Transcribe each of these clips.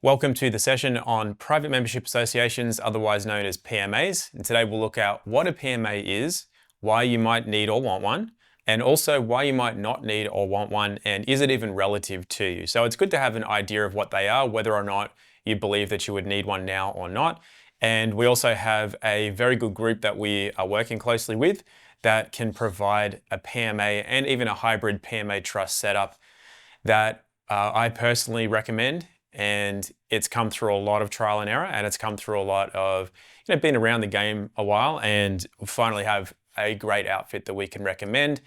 Welcome to the session on private membership associations, otherwise known as PMAs. And today we'll look at what a PMA is, why you might need or want one, and also why you might not need or want one, and is it even relative to you? So it's good to have an idea of what they are, whether or not you believe that you would need one now or not. And we also have a very good group that we are working closely with that can provide a PMA and even a hybrid PMA trust setup that I personally recommend. And it's come through a lot of trial and error, and it's come through a lot of, being around the game a while, and finally have a great outfit that we can recommend.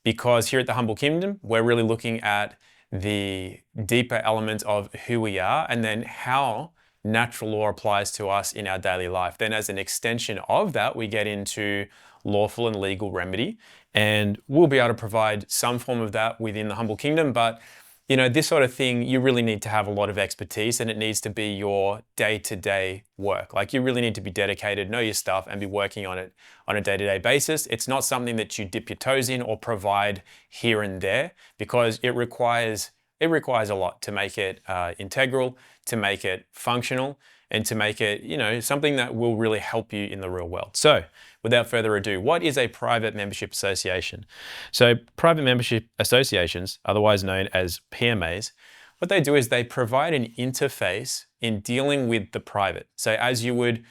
Because here at the Humble Kingdom, we're really looking at the deeper elements of who we are and then how natural law applies to us in our daily life. Then as an extension of that, we get into lawful and legal remedy, and we'll be able to provide some form of that within the Humble Kingdom. But this sort of thing, you really need to have a lot of expertise, and it needs to be your day-to-day work. Like, you really need to be dedicated, know your stuff, and be working on it on a day-to-day basis. It's not something that you dip your toes in or provide here and there, because it requires a lot to make it integral, to make it functional, and to make it, something that will really help you in the real world. So without further ado, what is a private membership association? So private membership associations, otherwise known as PMAs, what they do is they provide an interface in dealing with the private. So as you would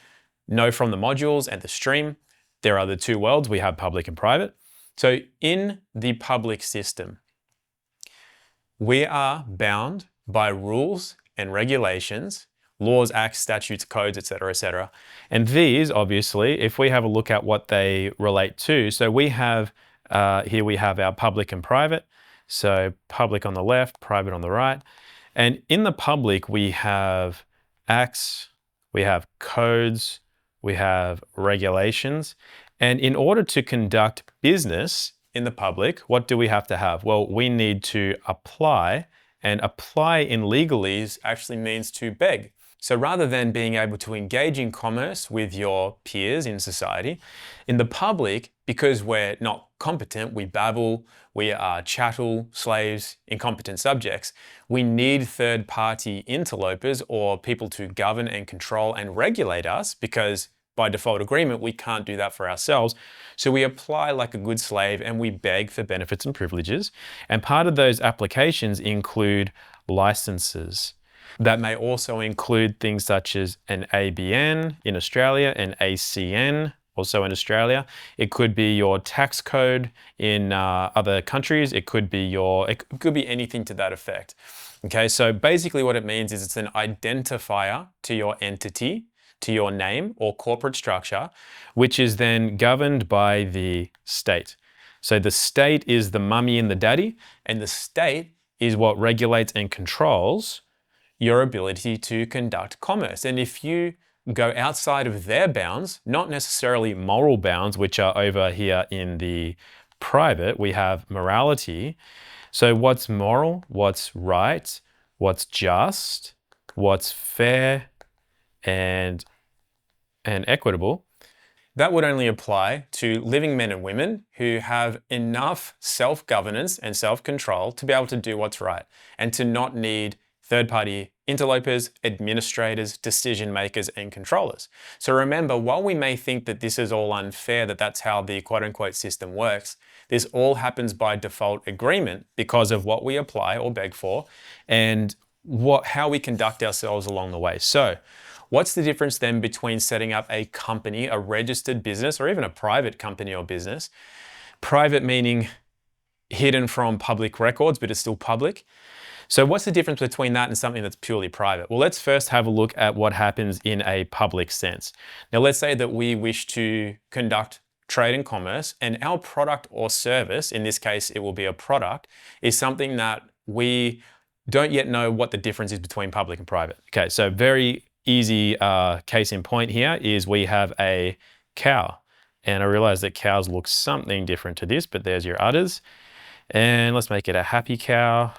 know from the modules and the stream, there are the two worlds. We have public and private. So in the public system, we are bound by rules and regulations, laws, acts, statutes, codes, etc., etc. And these, obviously, if we have a look at what they relate to, so we have, here we have our public and private. So public on the left, private on the right. And in the public, we have acts, we have codes, we have regulations. And in order to conduct business in the public, what do we have to have? Well, we need to apply, and apply in legalese actually means to beg. So rather than being able to engage in commerce with your peers in society, in the public, because we're not competent, we babble, we are chattel, slaves, incompetent subjects, we need third-party interlopers or people to govern and control and regulate us, because by default agreement, we can't do that for ourselves. So we apply like a good slave and we beg for benefits and privileges. And part of those applications include licenses. That may also include things such as an ABN in Australia, an ACN also in Australia. It could be your tax code in other countries. It could be anything to that effect. Okay, so basically what it means is it's an identifier to your entity, to your name or corporate structure, which is then governed by the state. So the state is the mummy and the daddy, and the state is what regulates and controls your ability to conduct commerce. And if you go outside of their bounds, not necessarily moral bounds, which are over here in the private, we have morality. So what's moral, what's right, what's just, what's fair, and equitable, that would only apply to living men and women who have enough self-governance and self-control to be able to do what's right and to not need third-party interlopers, administrators, decision makers, and controllers. So remember, while we may think that this is all unfair, that that's how the quote-unquote system works, this all happens by default agreement because of what we apply or beg for and how we conduct ourselves along the way. So what's the difference then between setting up a company, a registered business, or even a private company or business? Private meaning hidden from public records, but it's still public. So what's the difference between that and something that's purely private? Well, let's first have a look at what happens in a public sense. Now, let's say that we wish to conduct trade and commerce, and our product or service, in this case, it will be a product, is something that we don't yet know what the difference is between public and private. Okay, so very easy case in point here is we have a cow. And I realize that cows look something different to this, but there's your udders. And let's make it a happy cow.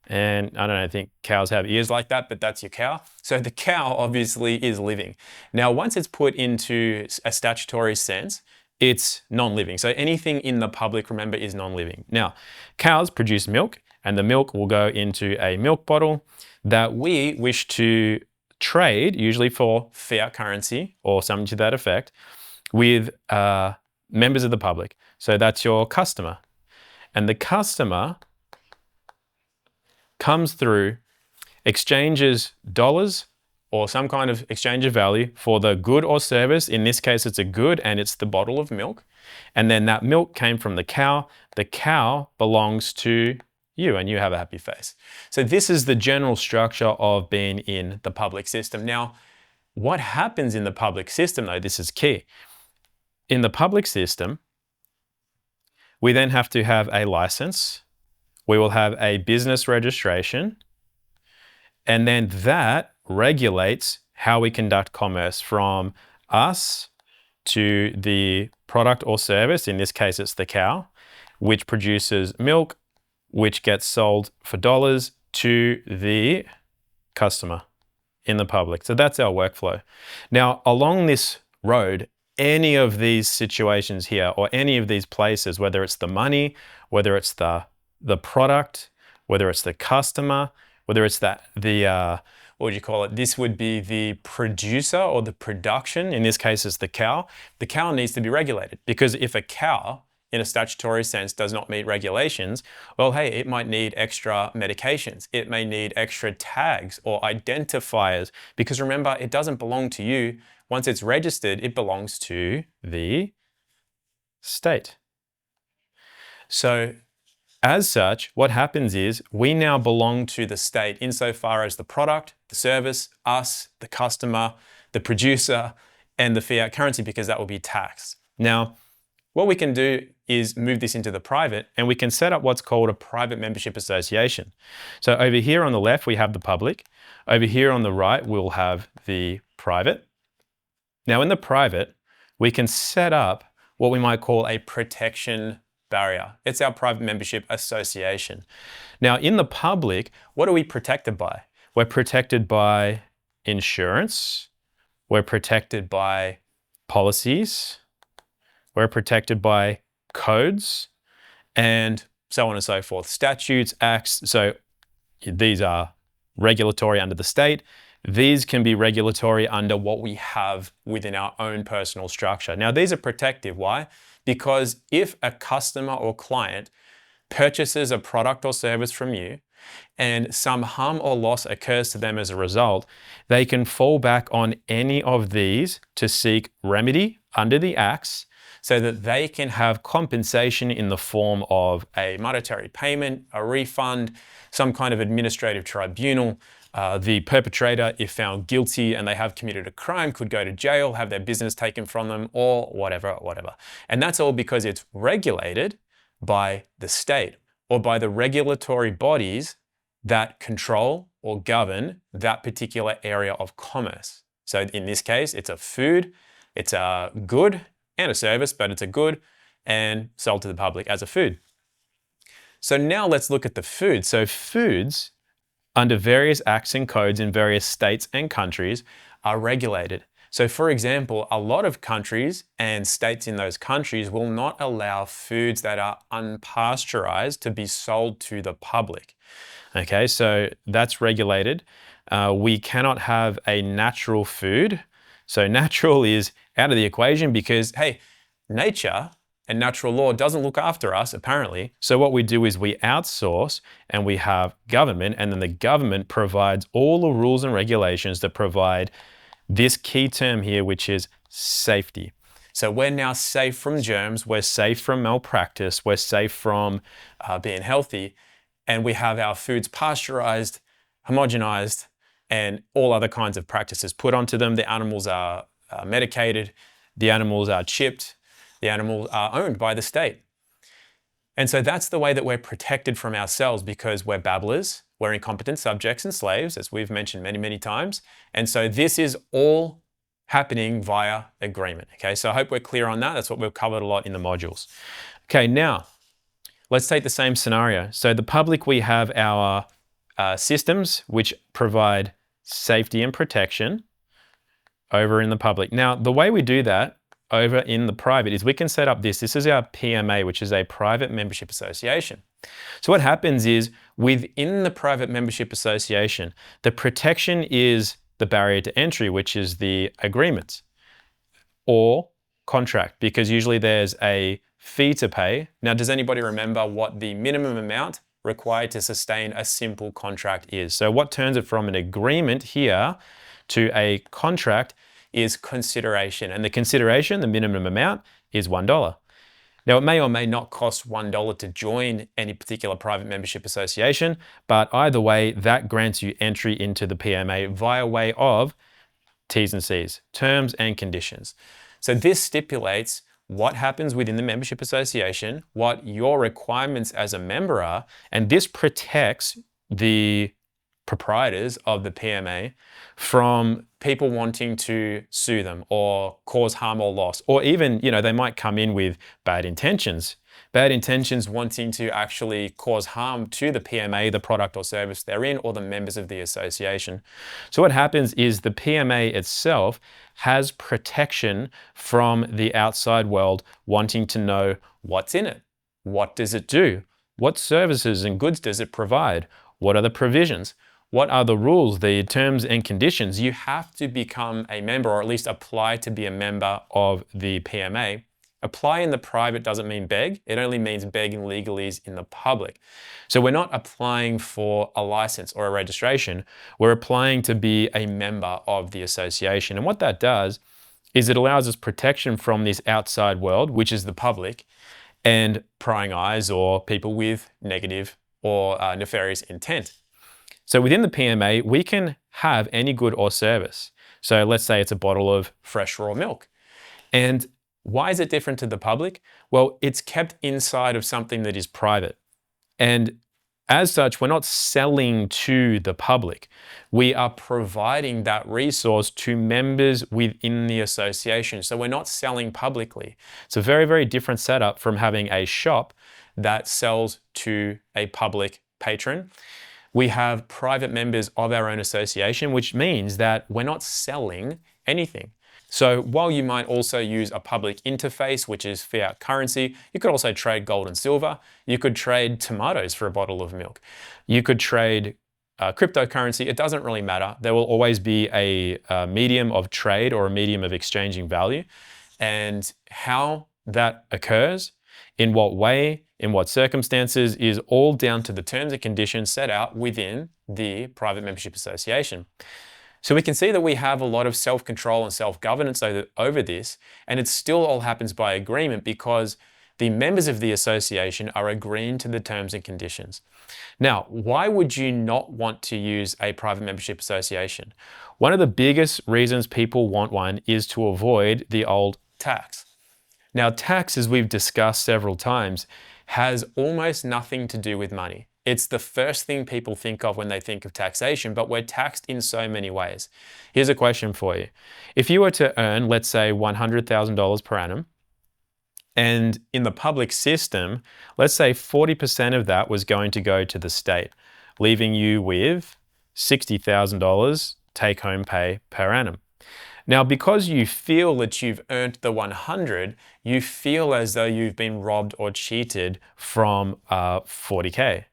And I think cows have ears like that, but that's your cow. So the cow obviously is living. Now, once it's put into a statutory sense, it's non-living. So anything in the public, remember, is non-living. Now, cows produce milk, and the milk will go into a milk bottle. that we wish to trade, usually for fiat currency or something to that effect, with members of the public. So that's your customer. And the customer comes through, exchanges dollars or some kind of exchange of value for the good or service. In this case, it's a good and it's the bottle of milk. And then that milk came from the cow. The cow belongs to you and you have a happy face. So this is the general structure of being in the public system. Now, what happens in the public system though, this is key. In the public system, we then have to have a license. We will have a business registration. And then that regulates how we conduct commerce from us to the product or service. In this case, it's the cow, which produces milk, which gets sold for dollars to the customer in the public. So that's our workflow. Now, along this road, any of these situations here or any of these places, whether it's the money, whether it's the product, whether it's the customer, whether it's what would you call it? This would be the producer or the production. In this case, it's the cow. The cow needs to be regulated because if a cow, in a statutory sense, does not meet regulations, well, hey, it might need extra medications. It may need extra tags or identifiers because remember, it doesn't belong to you. Once it's registered, it belongs to the state. So as such, what happens is we now belong to the state insofar as the product, the service, us, the customer, the producer, and the fiat currency because that will be taxed. Now, what we can do is move this into the private and we can set up what's called a private membership association. So over here on the left, we have the public. Over here on the right, we'll have the private. Now in the private, we can set up what we might call a protection barrier. It's our private membership association. Now in the public, what are we protected by? We're protected by insurance. We're protected by policies. We're protected by codes and so on and so forth. Statutes, acts. So these are regulatory under the state. These can be regulatory under what we have within our own personal structure. Now, these are protective. Why? Because if a customer or client purchases a product or service from you and some harm or loss occurs to them as a result, they can fall back on any of these to seek remedy under the acts so that they can have compensation in the form of a monetary payment, a refund, some kind of administrative tribunal. The perpetrator, if found guilty and they have committed a crime, could go to jail, have their business taken from them, or whatever. And that's all because it's regulated by the state or by the regulatory bodies that control or govern that particular area of commerce. So in this case, it's a food, it's a good and a service, but it's a good and sold to the public as a food. So now let's look at the food. So foods under various acts and codes in various states and countries are regulated. So for example, a lot of countries and states in those countries will not allow foods that are unpasteurized to be sold to the public. Okay, so that's regulated. We cannot have a natural food. So natural is out of the equation because, hey, nature and natural law doesn't look after us, apparently. So what we do is we outsource and we have government, and then the government provides all the rules and regulations that provide this key term here, which is safety. So we're now safe from germs, we're safe from malpractice, we're safe from being healthy, and we have our foods pasteurized, homogenized, and all other kinds of practices put onto them. The animals are medicated, the animals are chipped, the animals are owned by the state. And so that's the way that we're protected from ourselves because we're babblers, we're incompetent subjects and slaves, as we've mentioned many, many times. And so this is all happening via agreement, okay? So I hope we're clear on that. That's what we've covered a lot in the modules. Okay, now, let's take the same scenario. So the public, we have our systems which provide safety and protection over in the public. Now, the way we do that over in the private is we can set up this. This is our PMA, which is a private membership association. So what happens is within the private membership association, the protection is the barrier to entry, which is the agreements or contract, because usually there's a fee to pay. Now, does anybody remember what the minimum amount required to sustain a simple contract is? So what turns it from an agreement here to a contract is consideration. And the consideration, the minimum amount, is $1. Now, it may or may not cost $1 to join any particular private membership association, but either way, that grants you entry into the PMA via way of T's and C's, terms and conditions. So this stipulates what happens within the membership association, what your requirements as a member are, and this protects the proprietors of the PMA from people wanting to sue them or cause harm or loss, or even, they might come in with bad intentions wanting to actually cause harm to the PMA, the product or service they're in, or the members of the association. So what happens is the PMA itself has protection from the outside world wanting to know what's in it. What does it do? What services and goods does it provide? What are the provisions? What are the rules, the terms and conditions? You have to become a member, or at least apply to be a member of the PMA. Apply in the private doesn't mean beg. It only means begging legalese in the public. So we're not applying for a license or a registration. We're applying to be a member of the association. And what that does is it allows us protection from this outside world, which is the public, and prying eyes or people with negative or nefarious intent. So within the PMA, we can have any good or service. So let's say it's a bottle of fresh raw milk. And why is it different to the public? Well, it's kept inside of something that is private. And as such, we're not selling to the public. We are providing that resource to members within the association. So we're not selling publicly. It's a very, very different setup from having a shop that sells to a public patron. We have private members of our own association, which means that we're not selling anything. So while you might also use a public interface, which is fiat currency, you could also trade gold and silver. You could trade tomatoes for a bottle of milk. You could trade cryptocurrency. It doesn't really matter. There will always be a medium of trade or a medium of exchanging value. And how that occurs, in what way, in what circumstances, is all down to the terms and conditions set out within the private membership association. So we can see that we have a lot of self-control and self-governance over this, and it still all happens by agreement because the members of the association are agreeing to the terms and conditions. Now, why would you not want to use a private membership association? One of the biggest reasons people want one is to avoid the old tax. Now, tax, as we've discussed several times, has almost nothing to do with money. It's the first thing people think of when they think of taxation, but we're taxed in so many ways. Here's a question for you. If you were to earn, let's say, $100,000 per annum, and in the public system, let's say 40% of that was going to go to the state, leaving you with $60,000 take-home pay per annum. Now, because you feel that you've earned the 100, you feel as though you've been robbed or cheated from 40K,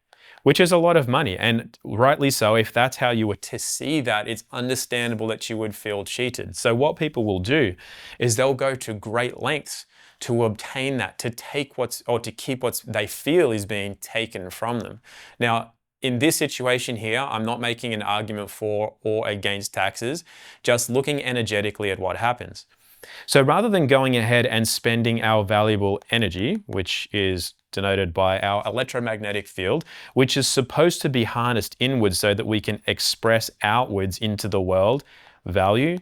which is a lot of money. And rightly so, if that's how you were to see that, it's understandable that you would feel cheated. So what people will do is they'll go to great lengths to obtain that, to take to keep what they feel is being taken from them. Now, in this situation here, I'm not making an argument for or against taxes, just looking energetically at what happens. So rather than going ahead and spending our valuable energy, which is denoted by our electromagnetic field, which is supposed to be harnessed inwards so that we can express outwards into the world value,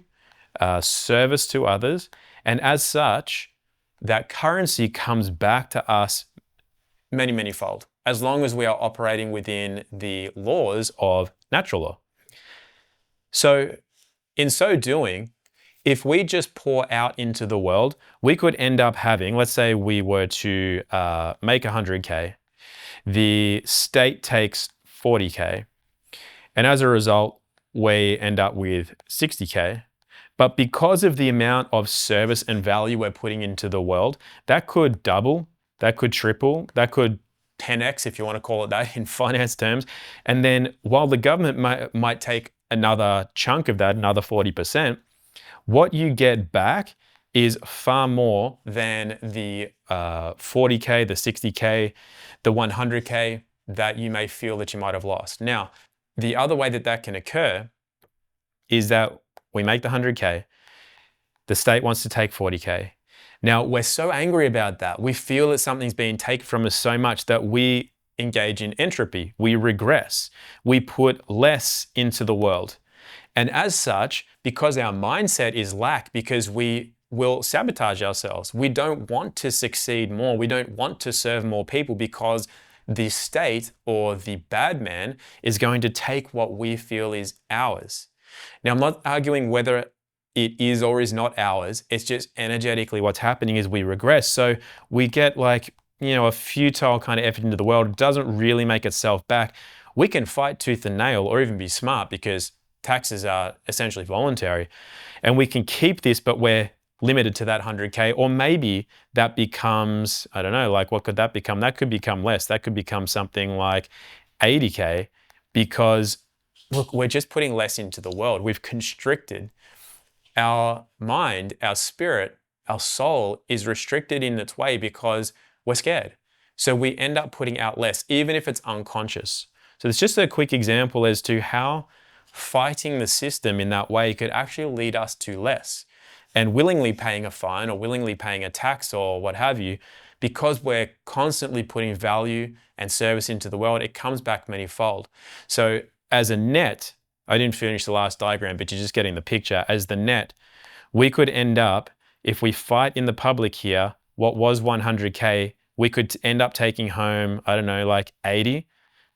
service to others, and as such, that currency comes back to us many, many fold, as long as we are operating within the laws of natural law. So in so doing, if we just pour out into the world, we could end up having, let's say we were to make 100K, the state takes 40K, and as a result, we end up with 60K. But because of the amount of service and value we're putting into the world, that could double, that could triple, that could 10x, if you want to call it that in finance terms. And then while the government might take another chunk of that, another 40%, what you get back is far more than the 40K, the 60K, the 100K that you may feel that you might have lost. Now, the other way that that can occur is that we make the 100K, the state wants to take 40K. Now, we're so angry about that. We feel that something's being taken from us so much that we engage in entropy. We regress. We put less into the world. And as such, because our mindset is lack, because we will sabotage ourselves, we don't want to succeed more. We don't want to serve more people because the state or the bad man is going to take what we feel is ours. Now, I'm not arguing whether it is or is not ours. It's just energetically what's happening is we regress. So we get like, a futile kind of effort into the world. It doesn't really make itself back. We can fight tooth and nail or even be smart because taxes are essentially voluntary, and we can keep this, but we're limited to that 100K, or maybe that becomes, I don't know, like what could that become? That could become less. That could become something like 80K, because look, we're just putting less into the world. We've constricted our mind, our spirit, our soul is restricted in its way because we're scared. So we end up putting out less, even if it's unconscious. So it's just a quick example as to how fighting the system in that way could actually lead us to less. And willingly paying a fine or willingly paying a tax or what have you, because we're constantly putting value and service into the world, it comes back manyfold. So as a net, I didn't finish the last diagram, but you're just getting the picture. As the net, we could end up, if we fight in the public here, what was 100K, we could end up taking home, I don't know, like 80,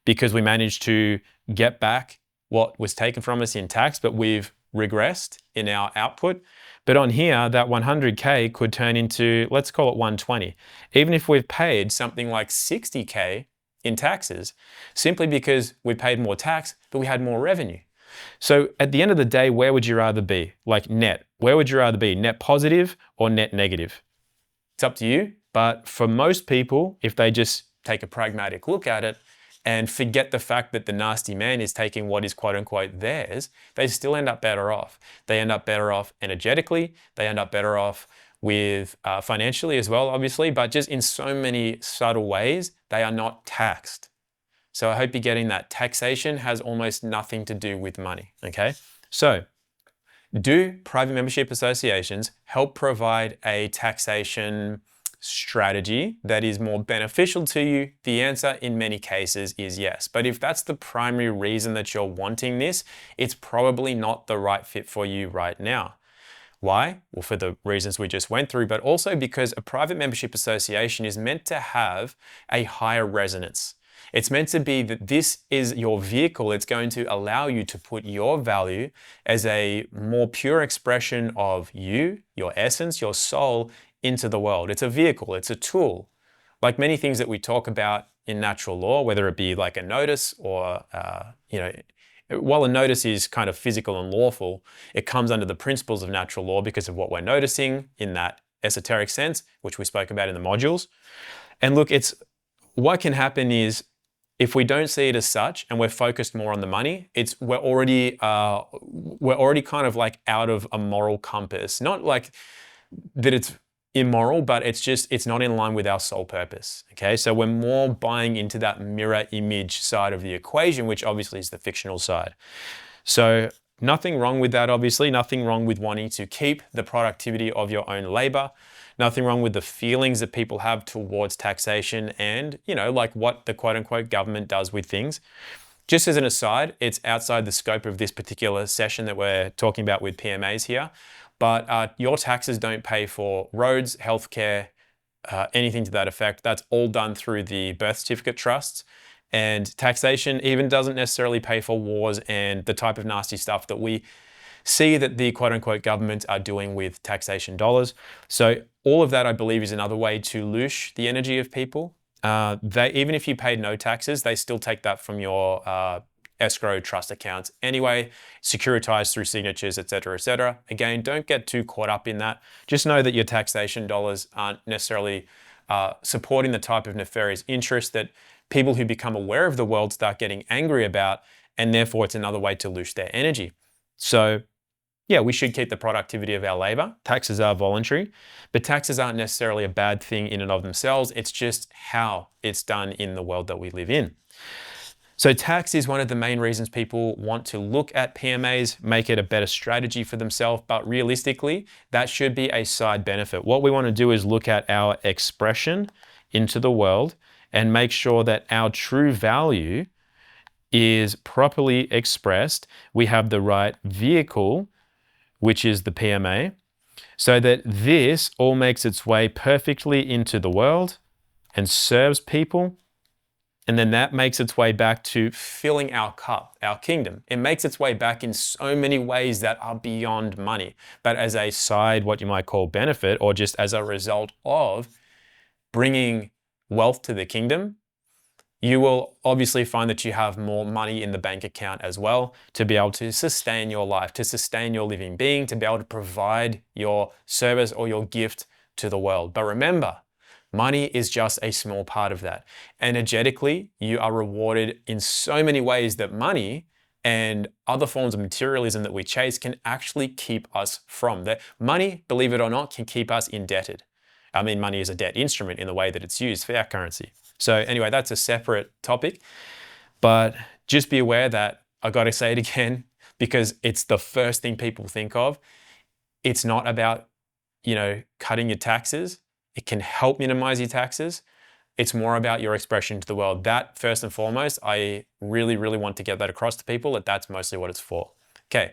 because we managed to get back what was taken from us in tax, but we've regressed in our output. But on here, that 100K could turn into, let's call it 120. Even if we've paid something like 60K in taxes, simply because we paid more tax, but we had more revenue. So at the end of the day, where would you rather be? Like net, where would you rather be? Net positive or net negative? It's up to you. But for most people, if they just take a pragmatic look at it and forget the fact that the nasty man is taking what is quote unquote theirs, they still end up better off. They end up better off energetically. They end up better off with financially as well, obviously, but just in so many subtle ways, they are not taxed. So I hope you're getting that. Taxation has almost nothing to do with money, okay? So do private membership associations help provide a taxation strategy that is more beneficial to you? The answer in many cases is yes. But if that's the primary reason that you're wanting this, it's probably not the right fit for you right now. Why? Well, for the reasons we just went through, but also because a private membership association is meant to have a higher resonance. It's meant to be that this is your vehicle. It's going to allow you to put your value as a more pure expression of you, your essence, your soul into the world. It's a vehicle, it's a tool. Like many things that we talk about in natural law, whether it be like a notice or, while a notice is kind of physical and lawful, it comes under the principles of natural law because of what we're noticing in that esoteric sense, which we spoke about in the modules. And look, what can happen is if we don't see it as such and we're focused more on the money, we're already kind of like out of a moral compass. Not like that it's immoral, but it's not in line with our sole purpose. Okay, so we're more buying into that mirror image side of the equation, which obviously is the fictional side. So nothing wrong with that, obviously. Nothing wrong with wanting to keep the productivity of your own labor. Nothing wrong with the feelings that people have towards taxation and, like what the quote unquote government does with things. Just as an aside, it's outside the scope of this particular session that we're talking about with PMAs here, but your taxes don't pay for roads, healthcare, anything to that effect. That's all done through the birth certificate trusts. And taxation even doesn't necessarily pay for wars and the type of nasty stuff that we see that the quote unquote government are doing with taxation dollars. So all of that, I believe, is another way to loosh the energy of people. Even if you paid no taxes, they still take that from your escrow trust accounts anyway, securitized through signatures, et cetera, et cetera. Again, don't get too caught up in that. Just know that your taxation dollars aren't necessarily supporting the type of nefarious interest that people who become aware of the world start getting angry about, and therefore it's another way to lose their energy. So yeah, we should keep the productivity of our labor. Taxes are voluntary, but taxes aren't necessarily a bad thing in and of themselves. It's just how it's done in the world that we live in. So tax is one of the main reasons people want to look at PMAs, make it a better strategy for themselves, but realistically, that should be a side benefit. What we want to do is look at our expression into the world and make sure that our true value is properly expressed. We have the right vehicle, which is the PMA, so that this all makes its way perfectly into the world and serves people. And then that makes its way back to filling our cup, our kingdom. It makes its way back in so many ways that are beyond money, but as a side, what you might call benefit, or just as a result of bringing wealth to the kingdom, you will obviously find that you have more money in the bank account as well to be able to sustain your life, to sustain your living being, to be able to provide your service or your gift to the world. But remember, money is just a small part of that. Energetically, you are rewarded in so many ways that money and other forms of materialism that we chase can actually keep us from that. Money, believe it or not, can keep us indebted. I mean, money is a debt instrument in the way that it's used, fiat currency. So anyway, that's a separate topic, but just be aware that I got to say it again, because it's the first thing people think of. It's not about, cutting your taxes. It can help minimize your taxes. It's more about your expression to the world. That, first and foremost, I really, really want to get that across to people, that that's mostly what it's for. Okay,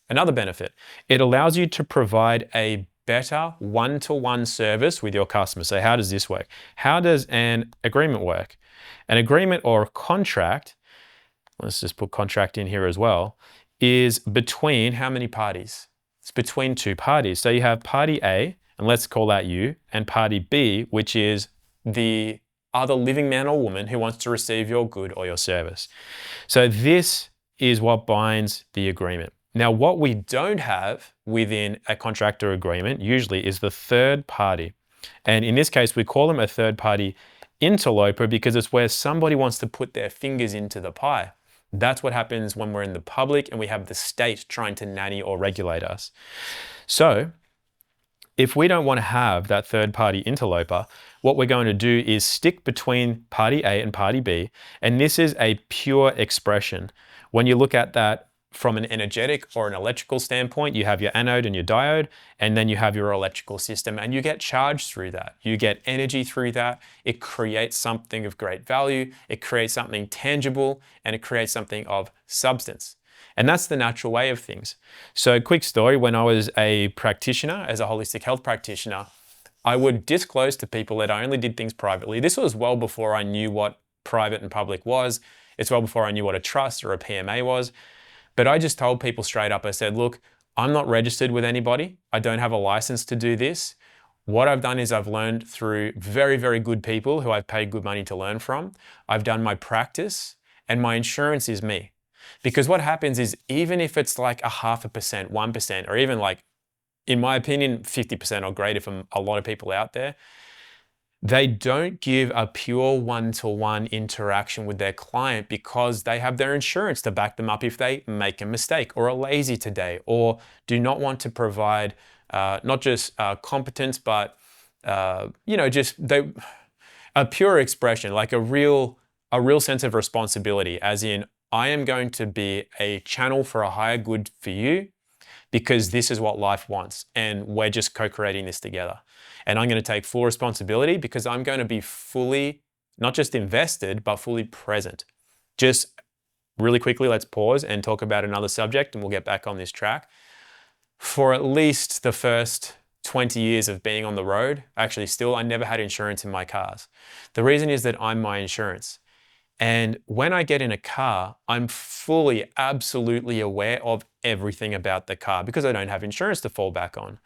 another benefit. It allows you to provide a better one-to-one service with your customer. So how does this work? How does an agreement work? An agreement or a contract, let's just put contract in here as well, is between how many parties? It's between two parties. So you have party A, and let's call that you, and party B, which is the other living man or woman who wants to receive your good or your service. So this is what binds the agreement. Now, what we don't have within a contract or agreement usually is the third party. And in this case, we call them a third party interloper because it's where somebody wants to put their fingers into the pie. That's what happens when we're in the public and we have the state trying to nanny or regulate us. So if we don't want to have that third party interloper, what we're going to do is stick between party A and party B. And this is a pure expression. When you look at that from an energetic or an electrical standpoint, you have your anode and your diode, and then you have your electrical system, and you get charged through that. You get energy through that. It creates something of great value. It creates something tangible, and it creates something of substance. And that's the natural way of things. So quick story, when I was a practitioner, as a holistic health practitioner, I would disclose to people that I only did things privately. This was well before I knew what private and public was. It's well before I knew what a trust or a PMA was. But I just told people straight up, I said, look, I'm not registered with anybody. I don't have a license to do this. What I've done is I've learned through very, very good people who I've paid good money to learn from. I've done my practice, and my insurance is me. Because what happens is, even if it's like 0.5%, 1%, or even like, in my opinion, 50% or greater from a lot of people out there, they don't give a pure one-to-one interaction with their client because they have their insurance to back them up if they make a mistake or are lazy today or do not want to provide not just competence, but a pure expression, like a real sense of responsibility, as in, I am going to be a channel for a higher good for you because this is what life wants, and we're just co-creating this together. And I'm going to take full responsibility because I'm going to be fully, not just invested, but fully present. Just really quickly, let's pause and talk about another subject, and we'll get back on this track. For at least the first 20 years of being on the road, actually still, I never had insurance in my cars. The reason is that I'm my insurance. And when I get in a car, I'm fully, absolutely aware of everything about the car because I don't have insurance to fall back on.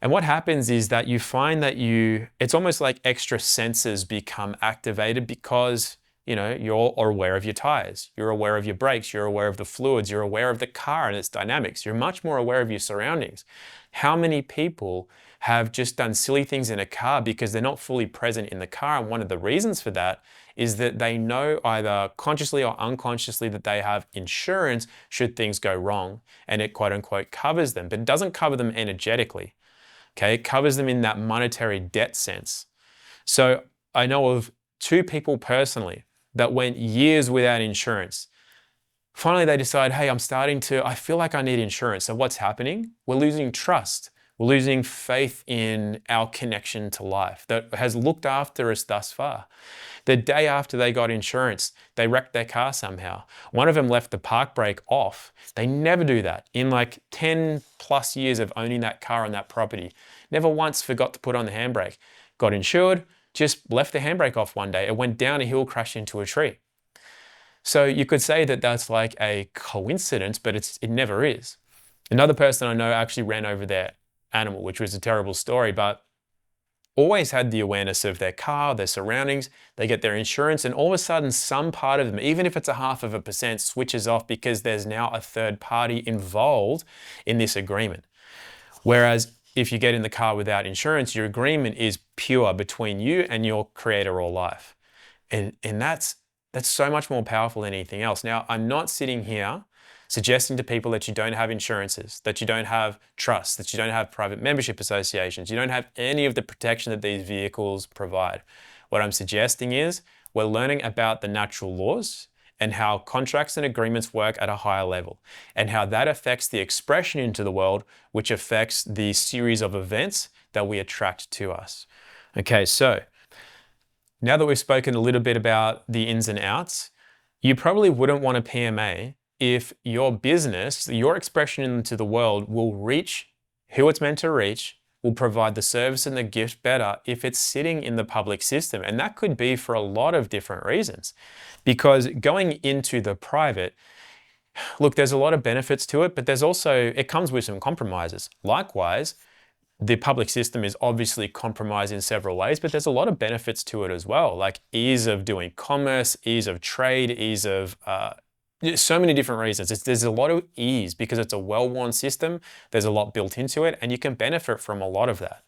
And what happens is that you find that it's almost like extra senses become activated because you're aware of your tires, you're aware of your brakes, you're aware of the fluids, you're aware of the car and its dynamics. You're much more aware of your surroundings. How many people have just done silly things in a car because they're not fully present in the car? And one of the reasons for that is that they know either consciously or unconsciously that they have insurance should things go wrong, and it quote unquote covers them, but it doesn't cover them energetically. Okay, it covers them in that monetary debt sense. So I know of 2 people personally that went years without insurance. Finally, they decide, hey, I feel like I need insurance. So what's happening? We're losing trust. We're losing faith in our connection to life that has looked after us thus far. The day after they got insurance, they wrecked their car somehow. One of them left the park brake off. They never do that. In like 10 plus years of owning that car on that property, never once forgot to put on the handbrake. Got insured, just left the handbrake off one day. It went down a hill, crashed into a tree. So you could say that that's like a coincidence, but it never is. Another person I know actually ran over their animal, which was a terrible story, but always had the awareness of their car, their surroundings. They get their insurance, and all of a sudden some part of them, even if it's 0.5%, switches off because there's now a third party involved in this agreement. Whereas if you get in the car without insurance, your agreement is pure between you and your creator or life. And that's so much more powerful than anything else. Now, I'm not sitting here suggesting to people that you don't have insurances, that you don't have trusts, that you don't have private membership associations, you don't have any of the protection that these vehicles provide. What I'm suggesting is we're learning about the natural laws and how contracts and agreements work at a higher level, and how that affects the expression into the world, which affects the series of events that we attract to us. Okay, so now that we've spoken a little bit about the ins and outs, you probably wouldn't want a PMA if your business, your expression into the world will reach who it's meant to reach, will provide the service and the gift better if it's sitting in the public system. And that could be for a lot of different reasons. Because going into the private, look, there's a lot of benefits to it, but it comes with some compromises. Likewise, the public system is obviously compromised in several ways, but there's a lot of benefits to it as well, like ease of doing commerce, ease of trade, ease of so many different reasons. There's a lot of ease because it's a well-worn system. There's a lot built into it, and you can benefit from a lot of that.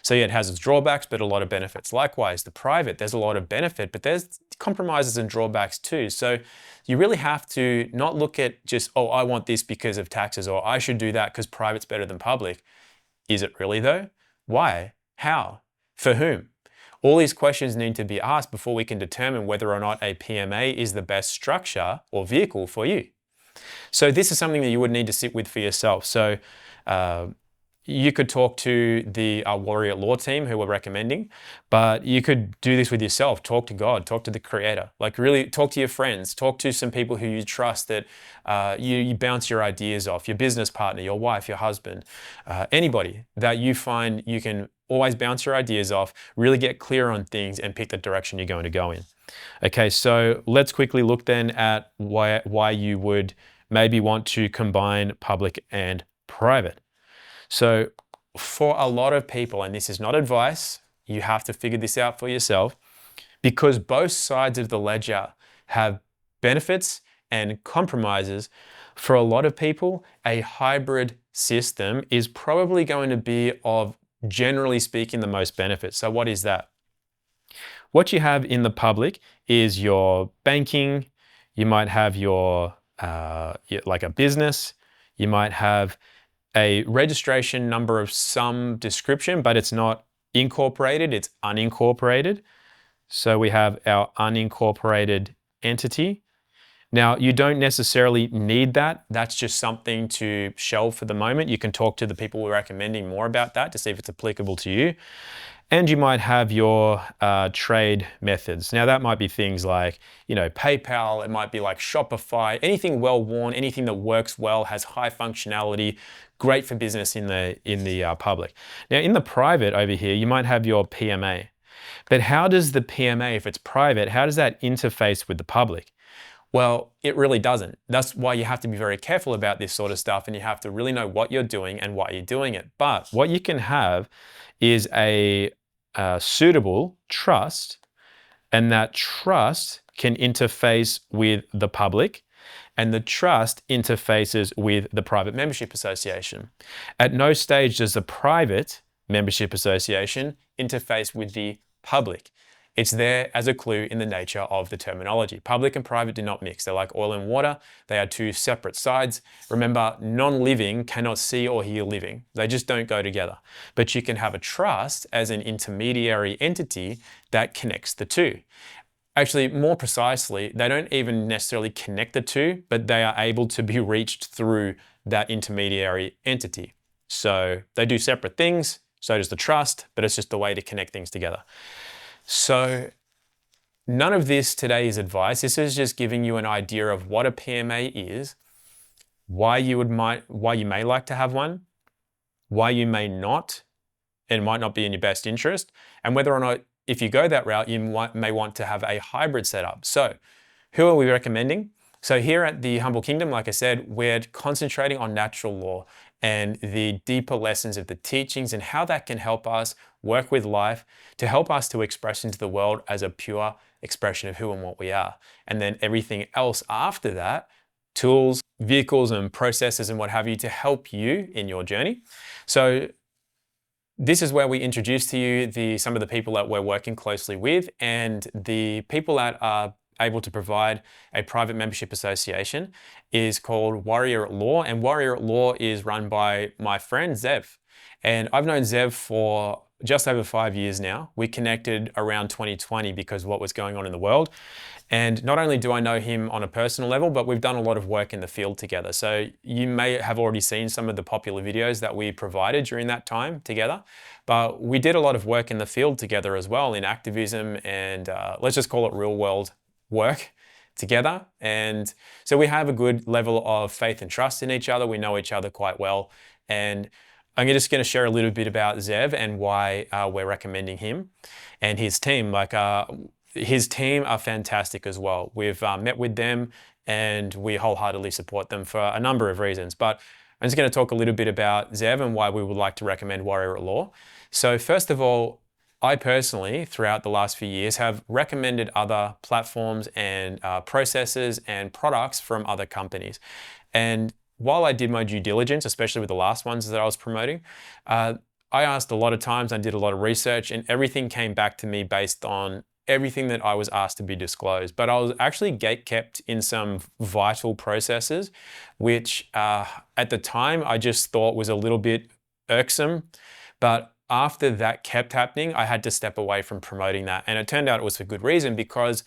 So yeah, it has its drawbacks, but a lot of benefits. Likewise, the private, there's a lot of benefit, but there's compromises and drawbacks too. So you really have to not look at just, oh, I want this because of taxes, or I should do that because private's better than public. Is it really though? Why? How? For whom? All these questions need to be asked before we can determine whether or not a PMA is the best structure or vehicle for you. So this is something that you would need to sit with for yourself. So you could talk to the Warrior Law team who we're recommending, but you could do this with yourself. Talk to God, talk to the Creator. Like really talk to your friends, talk to some people who you trust that you bounce your ideas off, your business partner, your wife, your husband, anybody that you find you can always bounce your ideas off, really get clear on things and pick the direction you're going to go in. Okay, so let's quickly look then at why you would maybe want to combine public and private. So for a lot of people, and this is not advice, you have to figure this out for yourself, because both sides of the ledger have benefits and compromises. For a lot of people, a hybrid system is probably going to be of, generally speaking, the most benefits. So what is that? What you have in the public is your banking, you might have your, like a business, you might have a registration number of some description, but it's not incorporated, it's unincorporated. So we have our unincorporated entity. Now, you don't necessarily need that. That's just something to shelve for the moment. You can talk to the people we're recommending more about that to see if it's applicable to you. And you might have your trade methods. Now that might be things like, PayPal, it might be like Shopify, anything well-worn, anything that works well, has high functionality, great for business in the public. Now in the private over here, you might have your PMA. But how does the PMA, if it's private, how does that interface with the public? Well, it really doesn't. That's why you have to be very careful about this sort of stuff, and you have to really know what you're doing and why you're doing it. But what you can have is a suitable trust and that trust can interface with the public, and the trust interfaces with the private membership association. At no stage does the private membership association interface with the public. It's there as a clue in the nature of the terminology. Public and private do not mix. They're like oil and water. They are two separate sides. Remember, non-living cannot see or hear living. They just don't go together. But you can have a trust as an intermediary entity that connects the two. Actually, more precisely, they don't even necessarily connect the two, but they are able to be reached through that intermediary entity. So they do separate things, so does the trust, but it's just a way to connect things together. So none of this today is advice. This is just giving you an idea of what a PMA is, why you may like to have one, why you may not, and it might not be in your best interest, and whether or not, if you go that route, you may want to have a hybrid setup. So who are we recommending? So here at the Humble Kingdom, like I said, we're concentrating on natural law and the deeper lessons of the teachings and how that can help us work with life to help us to express into the world as a pure expression of who and what we are. And then everything else after that, tools, vehicles and processes and what have you to help you in your journey. So this is where we introduce to you some of the people that we're working closely with and the people that are able to provide a private membership association is called Warrior at Law, and Warrior at Law is run by my friend Zev. And I've known Zev for just over 5 years now. We connected around 2020 because of what was going on in the world. And not only do I know him on a personal level, but we've done a lot of work in the field together. So you may have already seen some of the popular videos that we provided during that time together, but we did a lot of work in the field together as well in activism and let's just call it real world work together. And so we have a good level of faith and trust in each other. We know each other quite well. And I'm just going to share a little bit about Zev and why we're recommending him and his team. His team are fantastic as well. We've met with them and we wholeheartedly support them for a number of reasons. But I'm just going to talk a little bit about Zev and why we would like to recommend Warrior at Law. So first of all, I personally, throughout the last few years, have recommended other platforms and processes and products from other companies. And while I did my due diligence, especially with the last ones that I was promoting, I asked a lot of times, I did a lot of research, and everything came back to me based on everything that I was asked to be disclosed. But I was actually gatekept in some vital processes, which at the time I just thought was a little bit irksome. But after that kept happening, I had to step away from promoting that. And it turned out it was for good reason, because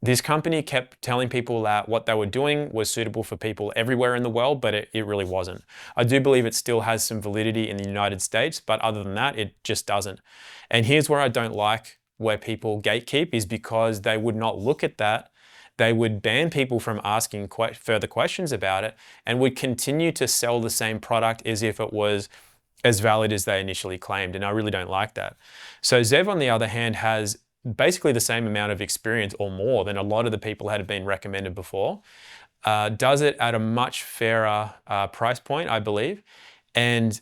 this company kept telling people that what they were doing was suitable for people everywhere in the world, but it really wasn't. I do believe it still has some validity in the United States, but other than that, it just doesn't. And here's where I don't like where people gatekeep, is because they would not look at that. They would ban people from asking further questions about it and would continue to sell the same product as if it was as valid as they initially claimed. And I really don't like that. So Zev, on the other hand, has basically the same amount of experience or more than a lot of the people that had been recommended before, does it at a much fairer price point, I believe. And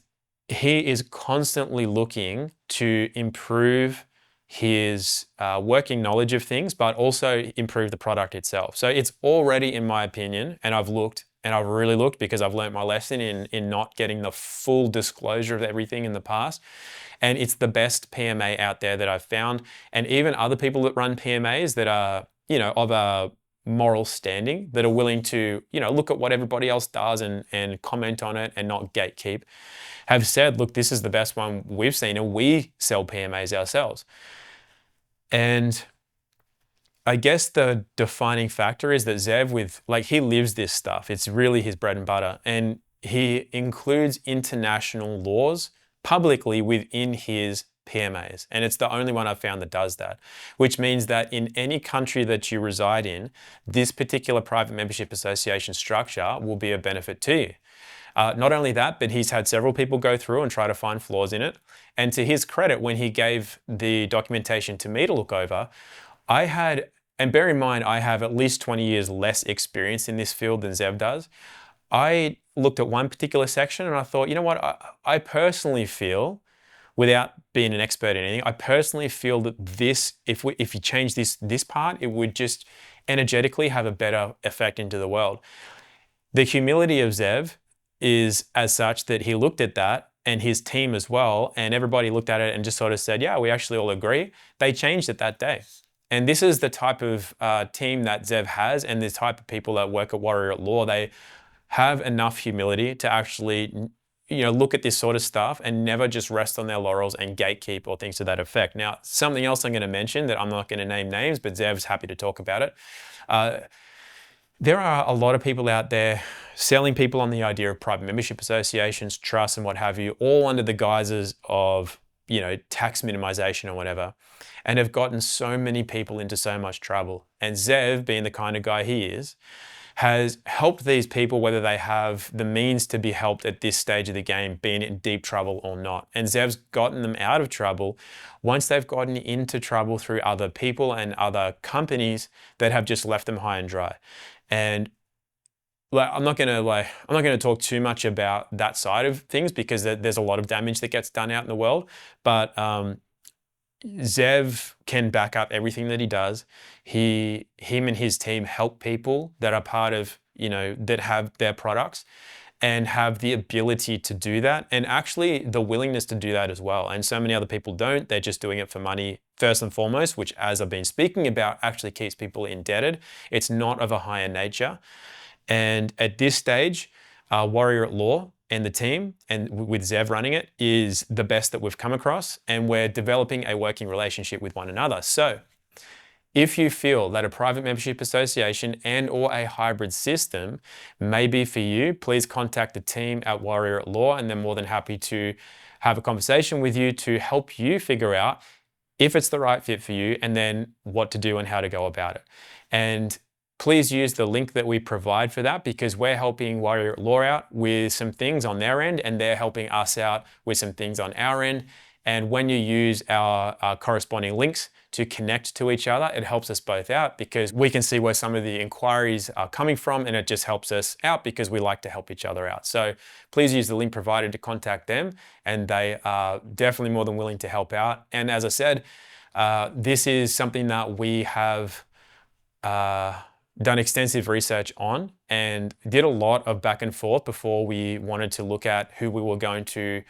he is constantly looking to improve his working knowledge of things, but also improve the product itself. So it's already, in my opinion, and I've looked, and I've really looked because I've learned my lesson in not getting the full disclosure of everything in the past. And it's the best PMA out there that I've found. And even other people that run PMAs that are, of a moral standing, that are willing to, look at what everybody else does and comment on it and not gatekeep, have said, look, this is the best one we've seen, and we sell PMAs ourselves. And I guess the defining factor is that Zev, he lives this stuff. It's really his bread and butter. And he includes international laws publicly within his PMAs. And it's the only one I've found that does that, which means that in any country that you reside in, this particular private membership association structure will be of benefit to you. Not only that, but he's had several people go through and try to find flaws in it. And to his credit, when he gave the documentation to me to look over, and bear in mind, I have at least 20 years less experience in this field than Zev does. I looked at one particular section and I thought, you know what, I personally feel without being an expert in anything, I personally feel that this, if you change this part, it would just energetically have a better effect into the world. The humility of Zev is as such that he looked at that, and his team as well, and everybody looked at it and just sort of said, yeah, we actually all agree. They changed it that day. And this is the type of team that Zev has, and the type of people that work at Warrior at Law. They have enough humility to actually look at this sort of stuff and never just rest on their laurels and gatekeep or things to that effect. Now, something else I'm going to mention that I'm not going to name names, but Zev's happy to talk about it. There are a lot of people out there selling people on the idea of private membership associations, trusts, and what have you, all under the guises of, tax minimization or whatever, and have gotten so many people into so much trouble. And Zev, being the kind of guy he is, has helped these people, whether they have the means to be helped at this stage of the game, being in deep trouble or not. And Zev's gotten them out of trouble once they've gotten into trouble through other people and other companies that have just left them high and dry. And I'm not going to talk too much about that side of things, because there's a lot of damage that gets done out in the world. But Zev can back up everything that he does. Him and his team help people that are part of, that have their products and have the ability to do that, and actually the willingness to do that as well. And so many other people don't. They're just doing it for money first and foremost, which, as I've been speaking about, actually keeps people indebted. It's not of a higher nature. And at this stage, Warrior at Law and the team, and with Zev running it, is the best that we've come across, and we're developing a working relationship with one another. So if you feel that a private membership association and or a hybrid system may be for you, please contact the team at Warrior at Law, and they're more than happy to have a conversation with you to help you figure out if it's the right fit for you, and then what to do and how to go about it. And please use the link that we provide for that, because we're helping Warrior at Law out with some things on their end, and they're helping us out with some things on our end. And when you use our corresponding links to connect to each other, it helps us both out, because we can see where some of the inquiries are coming from, and it just helps us out because we like to help each other out. So please use the link provided to contact them, and they are definitely more than willing to help out. And as I said, this is something that we have done extensive research on, and did a lot of back and forth before we wanted to look at who we were going to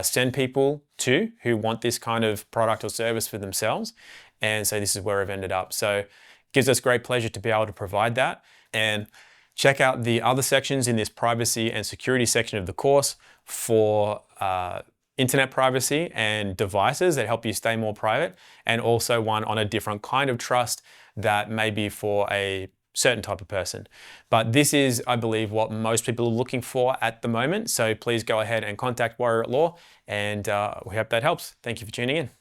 send people to who want this kind of product or service for themselves. And so this is where I've ended up. So it gives us great pleasure to be able to provide that. And check out the other sections in this privacy and security section of the course for internet privacy and devices that help you stay more private, and also one on a different kind of trust that may be for a certain type of person. But this is, I believe, what most people are looking for at the moment. So please go ahead and contact Warrior at Law, and we hope that helps. Thank you for tuning in.